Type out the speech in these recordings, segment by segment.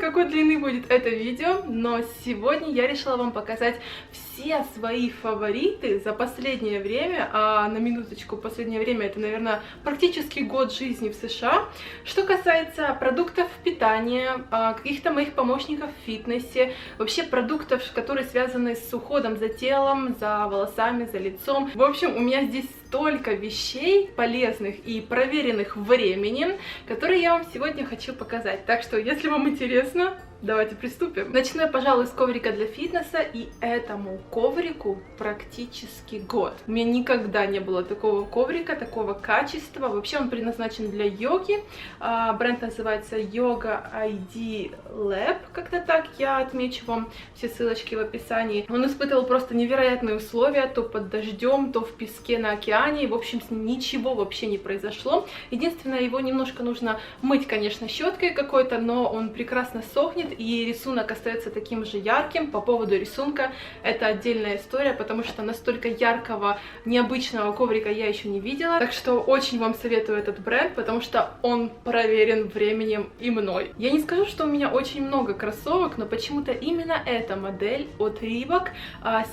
какой длины будет это видео, но сегодня я решила вам показать все свои фавориты за последнее время, а на минуточку, последнее время это, наверное, практически год жизни в США. Что касается продуктов питания, каких-то моих помощников в фитнесе, вообще продуктов, которые связаны с уходом за телом, за волосами, за лицом. В общем, у меня здесь столько вещей полезных и проверенных временем, которые я вам сегодня хочу показать. Так что, если вам интересно, давайте приступим. Начну я, пожалуй, с коврика для фитнеса, и этому коврику практически год. У меня никогда не было такого коврика, такого качества. Вообще он предназначен для йоги. Бренд называется Yoga ID Lab, как-то так, я отмечу вам все ссылочки в описании. Он испытывал просто невероятные условия, то под дождем, то в песке на океане. В общем, с ним ничего вообще не произошло. Единственное, его немножко нужно мыть, конечно, щеткой какой-то, но он прекрасно сохнет, и рисунок остается таким же ярким. По поводу рисунка это отдельная история, потому что настолько яркого, необычного коврика я еще не видела. Так что очень вам советую этот бренд, потому что он проверен временем и мной. Я не скажу, что у меня очень много кроссовок, но почему-то именно эта модель от Reebok,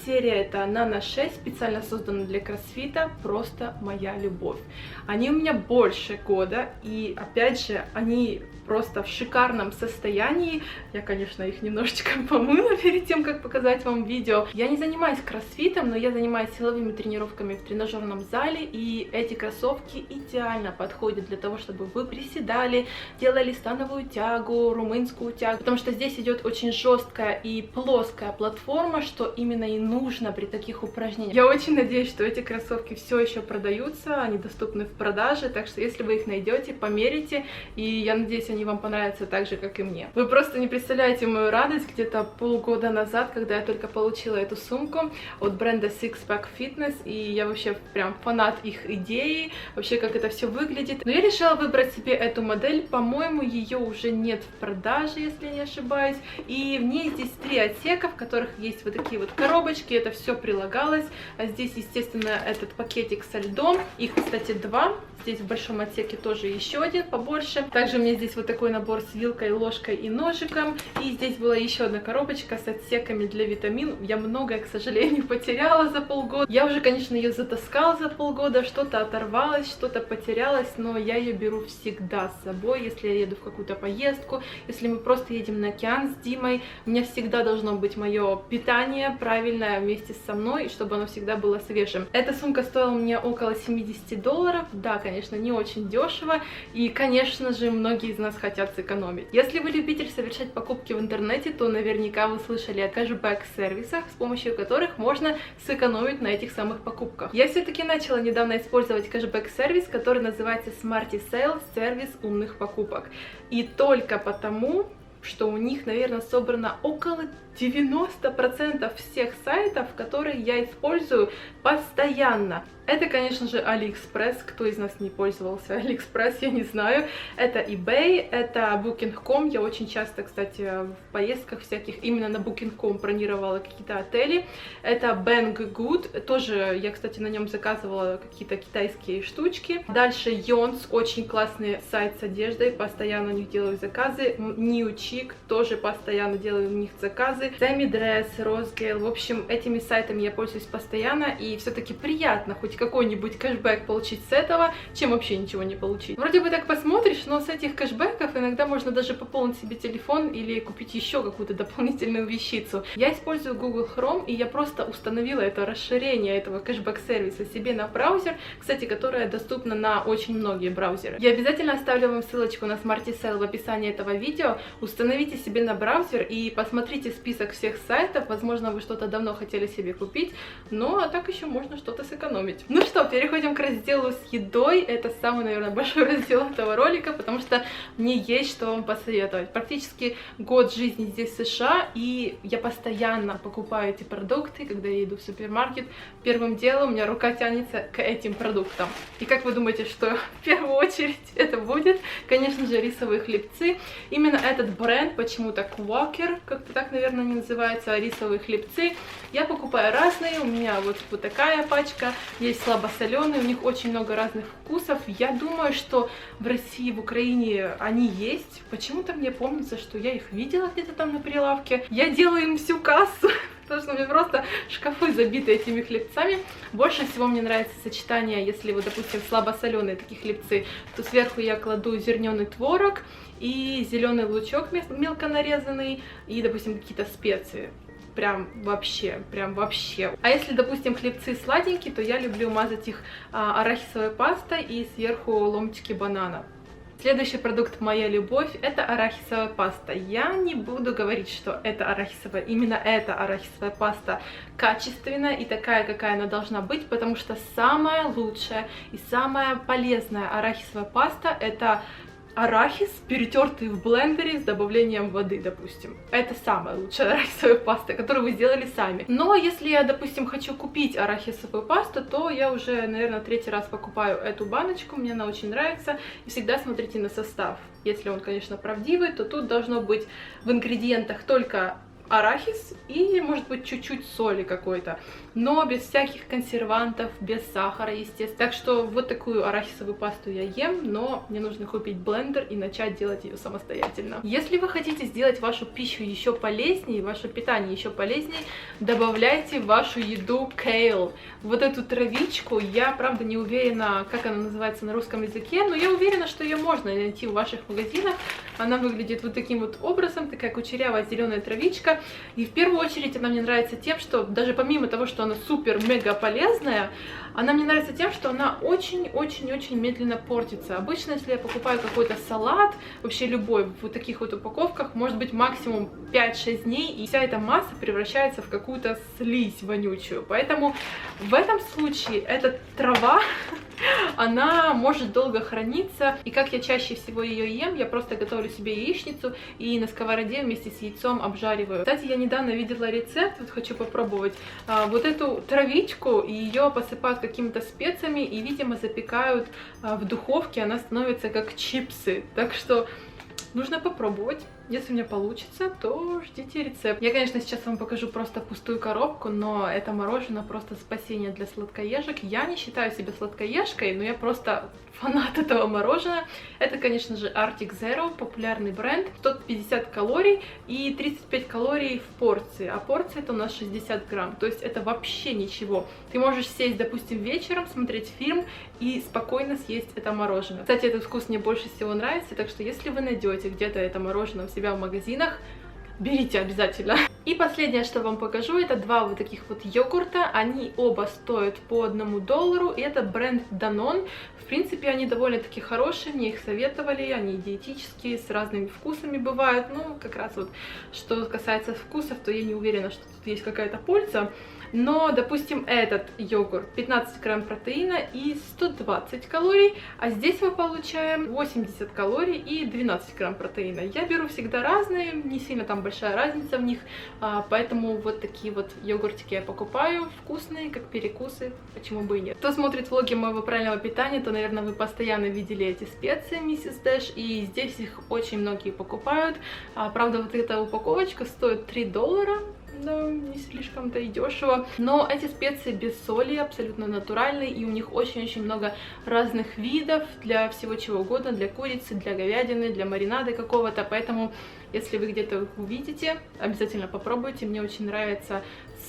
серия это Nano 6, специально создана для кроссфита, просто моя любовь. Они у меня больше года, и опять же, они просто в шикарном состоянии. Я, конечно, их немножечко помыла перед тем, как показать вам видео. Я не занимаюсь кроссфитом, но я занимаюсь силовыми тренировками в тренажерном зале, и эти кроссовки идеально подходят для того, чтобы вы приседали, делали становую тягу, румынскую тягу, потому что здесь идет очень жесткая и плоская платформа, что именно и нужно при таких упражнениях. Я очень надеюсь, что эти кроссовки все еще продаются, они доступны в продаже, так что если вы их найдете, померите, и я надеюсь, они вам понравятся так же, как и мне. Вы просто не представляете мою радость где-то полгода назад, когда я только получила эту сумку от бренда Six Pack Fitness, и я вообще прям фанат их идеи, вообще как это все выглядит. Но я решила выбрать себе эту модель, по-моему, ее уже нет в продаже, если я не ошибаюсь, и в ней здесь 3 отсека, в которых есть вот такие вот коробочки, это все прилагалось, а здесь, естественно, этот пакетик со льдом, их, кстати, 2. Здесь в большом отсеке тоже еще один побольше. Также у меня здесь вот такой набор с вилкой, ложкой и ножиком. И здесь была еще одна коробочка с отсеками для витамин. Я многое, к сожалению, потеряла за полгода. Я уже, конечно, ее затаскала за полгода. Что-то оторвалось, что-то потерялось, но я ее беру всегда с собой. Если я еду в какую-то поездку, если мы просто едем на океан с Димой, у меня всегда должно быть мое питание правильное вместе со мной, чтобы оно всегда было свежим. Эта сумка стоила мне около $70. Да, конечно, не очень дешево, и, конечно же, многие из нас хотят сэкономить. Если вы любитель совершать покупки в интернете, то наверняка вы слышали о кэшбэк-сервисах, с помощью которых можно сэкономить на этих самых покупках. Я все-таки начала недавно использовать кэшбэк-сервис, который называется Smarty Sales, сервис умных покупок. И только потому, что у них, наверное, собрано около 90% всех сайтов, которые я использую постоянно. Это, конечно же, AliExpress. Кто из нас не пользовался AliExpress, я не знаю. Это eBay, это Booking.com. Я очень часто, кстати, в поездках всяких именно на Booking.com бронировала какие-то отели. Это Banggood. Тоже я, кстати, на нем заказывала какие-то китайские штучки. Дальше Yonce. Очень классный сайт с одеждой. Постоянно у них делаю заказы. New Chic. Тоже постоянно делаю у них заказы. Semi Dress, Rosgale. В общем, этими сайтами я пользуюсь постоянно. И все-таки приятно хоть какой-нибудь кэшбэк получить с этого, чем вообще ничего не получить. Вроде бы так посмотришь, но с этих кэшбэков иногда можно даже пополнить себе телефон или купить еще какую-то дополнительную вещицу. Я использую Google Chrome, и я просто установила это расширение этого кэшбэк-сервиса себе на браузер, кстати, которое доступно на очень многие браузеры. Я обязательно оставлю вам ссылочку на Smarty Sale в описании этого видео. Установите себе на браузер и посмотрите список всех сайтов. Возможно, вы что-то давно хотели себе купить, но а так еще можно что-то сэкономить. Ну что, переходим к разделу с едой. Это самый, наверное, большой раздел этого ролика, потому что мне есть что вам посоветовать. Практически год жизни здесь в США, и я постоянно покупаю эти продукты, когда я иду в супермаркет. Первым делом у меня рука тянется к этим продуктам. И как вы думаете, что в первую очередь это будет? Конечно же, рисовые хлебцы. Именно этот бренд почему-то Quaker, как-то так, наверное, они называются, рисовые хлебцы. Я покупаю разные, у меня вот такая пачка, есть слабосоленые, у них очень много разных вкусов. Я думаю, что в России, в Украине они есть. Почему-то мне помнится, что я их видела где-то там на прилавке. Я делаю им всю кассу, потому что у меня просто шкафы забиты этими хлебцами. Больше всего мне нравится сочетание, если вот, допустим, слабосоленые такие хлебцы, то сверху я кладу зерненый творог и зеленый лучок мелко нарезанный, и, допустим, какие-то специи. Прям вообще. А если, допустим, хлебцы сладенькие, то я люблю мазать их арахисовой пастой и сверху ломтики банана. Следующий продукт «Моя любовь» — это арахисовая паста. Я не буду говорить, что это арахисовая, именно эта арахисовая паста качественная и такая, какая она должна быть, потому что самая лучшая и самая полезная арахисовая паста — это арахис, перетертый в блендере с добавлением воды, допустим. Это самая лучшая арахисовая паста, которую вы сделали сами. Но если я, допустим, хочу купить арахисовую пасту, то я уже, наверное, третий раз покупаю эту баночку, мне она очень нравится. И всегда смотрите на состав. Если он, конечно, правдивый, то тут должно быть в ингредиентах только арахис и, может быть, чуть-чуть соли какой-то, но без всяких консервантов, без сахара, естественно. Так что вот такую арахисовую пасту я ем, но мне нужно купить блендер и начать делать ее самостоятельно. Если вы хотите сделать вашу пищу еще полезнее, ваше питание еще полезнее, добавляйте в вашу еду кейл. Вот эту травичку, я, правда, не уверена, как она называется на русском языке, но я уверена, что ее можно найти в ваших магазинах. Она выглядит вот таким вот образом, такая кучерявая зеленая травичка. И в первую очередь она мне нравится тем, что даже помимо того, что она супер-мега полезная, она мне нравится тем, что она очень-очень-очень медленно портится. Обычно, если я покупаю какой-то салат, вообще любой, в вот таких вот упаковках, может быть максимум 5-6 дней, и вся эта масса превращается в какую-то слизь вонючую. Поэтому в этом случае эта трава, она может долго храниться. И как я чаще всего ее ем, я просто готовлю себе яичницу и на сковороде вместе с яйцом обжариваю. Кстати, я недавно видела рецепт, вот хочу попробовать. Вот эту травичку, ее посыпают какими-то специями и, видимо, запекают в духовке, она становится как чипсы. Так что нужно попробовать. Если у меня получится, то ждите рецепт. Я, конечно, сейчас вам покажу просто пустую коробку, но это мороженое просто спасение для сладкоежек. Я не считаю себя сладкоежкой, но я просто фанат этого мороженого. Это, конечно же, Arctic Zero, популярный бренд. 150 калорий и 35 калорий в порции, а порция это у нас 60 грамм, то есть это вообще ничего. Ты можешь сесть, допустим, вечером, смотреть фильм и спокойно съесть это мороженое. Кстати, этот вкус мне больше всего нравится, так что если вы найдете где-то это мороженое себя в магазинах, берите обязательно. И последнее, что вам покажу, это два вот таких вот йогурта. Они оба стоят по $1, и это бренд Danone. В принципе, они довольно-таки хорошие, мне их советовали, они диетические, с разными вкусами бывают. Ну, как раз вот, что касается вкусов, то я не уверена, что тут есть какая-то польза. Но, допустим, этот йогурт 15 грамм протеина и 120 калорий, а здесь мы получаем 80 калорий и 12 грамм протеина. Я беру всегда разные, не сильно там большая разница в них, поэтому вот такие вот йогуртики я покупаю, вкусные, как перекусы, почему бы и нет. Кто смотрит влоги моего правильного питания, то, наверное, вы постоянно видели эти специи Mrs. Dash, и здесь их очень многие покупают. Правда, вот эта упаковочка стоит $3, да, не слишком-то и дешево. Но эти специи без соли, абсолютно натуральные, и у них очень-очень много разных видов для всего чего угодно, для курицы, для говядины, для маринада какого-то, поэтому если вы где-то их увидите, обязательно попробуйте. Мне очень нравится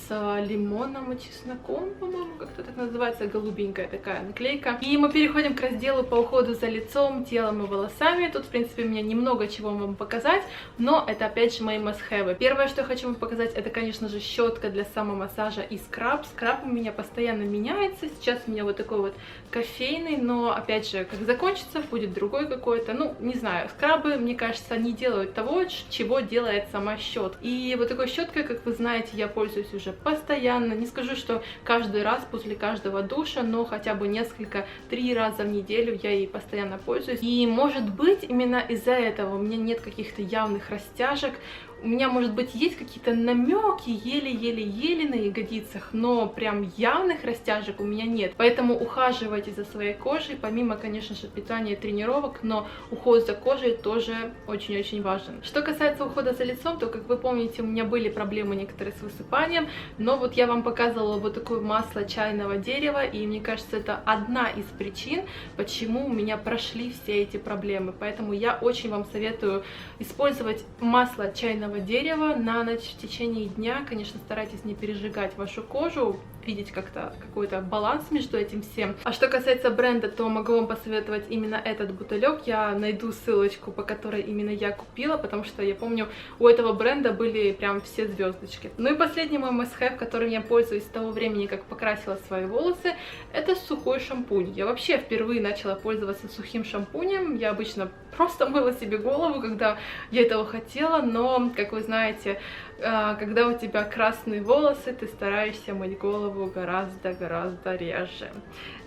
с лимоном и чесноком, по-моему, как-то так называется, голубенькая такая наклейка. И мы переходим к разделу по уходу за лицом, телом и волосами. Тут, в принципе, у меня немного чего вам показать, но это, опять же, мои must-have. Первое, что я хочу вам показать, это, конечно же, щетка для самомассажа и скраб. Скраб у меня постоянно меняется. Сейчас у меня вот такой вот кофейный, но, опять же, как закончится, будет другой какой-то. Ну, не знаю, скрабы, мне кажется, не делают того, чего делает сама щетка. И вот такой щеткой, как вы знаете, я пользуюсь уже постоянно. Не скажу, что каждый раз после каждого душа, но хотя бы несколько, 3 раза в неделю я ей постоянно пользуюсь. И может быть, именно из-за этого у меня нет каких-то явных растяжек. У меня, может быть, есть какие-то намеки, еле-еле-еле на ягодицах, но прям явных растяжек у меня нет. Поэтому ухаживайте за своей кожей, помимо, конечно же, питания и тренировок, но уход за кожей тоже очень-очень важен. Что касается ухода за лицом, то, как вы помните, у меня были проблемы некоторые с высыпанием, но вот я вам показывала вот такое масло чайного дерева, и мне кажется, это одна из причин, почему у меня прошли все эти проблемы. Поэтому я очень вам советую использовать масло чайного дерева на ночь в течение дня. Конечно, старайтесь не пережигать вашу кожу, видеть как-то какой-то баланс между этим всем. А что касается бренда, то могу вам посоветовать именно этот бутылек. Я найду ссылочку, по которой именно я купила, потому что я помню, у этого бренда были прям все звездочки. Ну и последний мой must-have, которым я пользуюсь с того времени, как покрасила свои волосы, это сухой шампунь. Я вообще впервые начала пользоваться сухим шампунем. Я обычно просто мыла себе голову, когда я этого хотела, но, как вы знаете, когда у тебя красные волосы, ты стараешься мыть голову гораздо реже.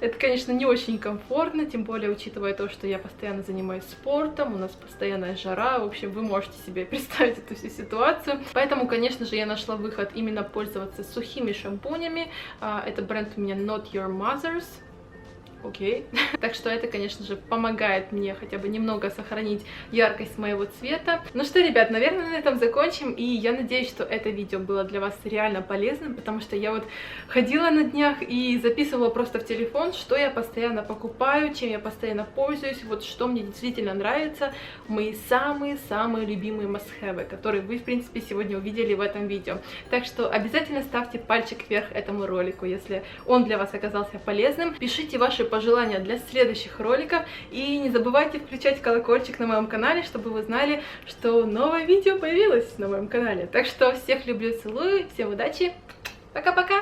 Это, конечно, не очень комфортно, тем более учитывая то, что я постоянно занимаюсь спортом, у нас постоянная жара, в общем, вы можете себе представить эту всю ситуацию. Поэтому, конечно же, я нашла выход именно пользоваться сухими шампунями. Это бренд у меня Not Your Mother's. Окей. Так что это, конечно же, помогает мне хотя бы немного сохранить яркость моего цвета. Ну что, ребят, наверное, на этом закончим. И я надеюсь, что это видео было для вас реально полезным, потому что я вот ходила на днях и записывала просто в телефон, что я постоянно покупаю, чем я постоянно пользуюсь, вот что мне действительно нравится, мои самые-самые любимые must-have, которые вы, в принципе, сегодня увидели в этом видео. Так что обязательно ставьте пальчик вверх этому ролику, если он для вас оказался полезным. Пишите ваши пожелания для следующих роликов и не забывайте включать колокольчик на моем канале, чтобы вы знали, что новое видео появилось на моем канале. Так что всех люблю, целую, всем удачи, пока-пока!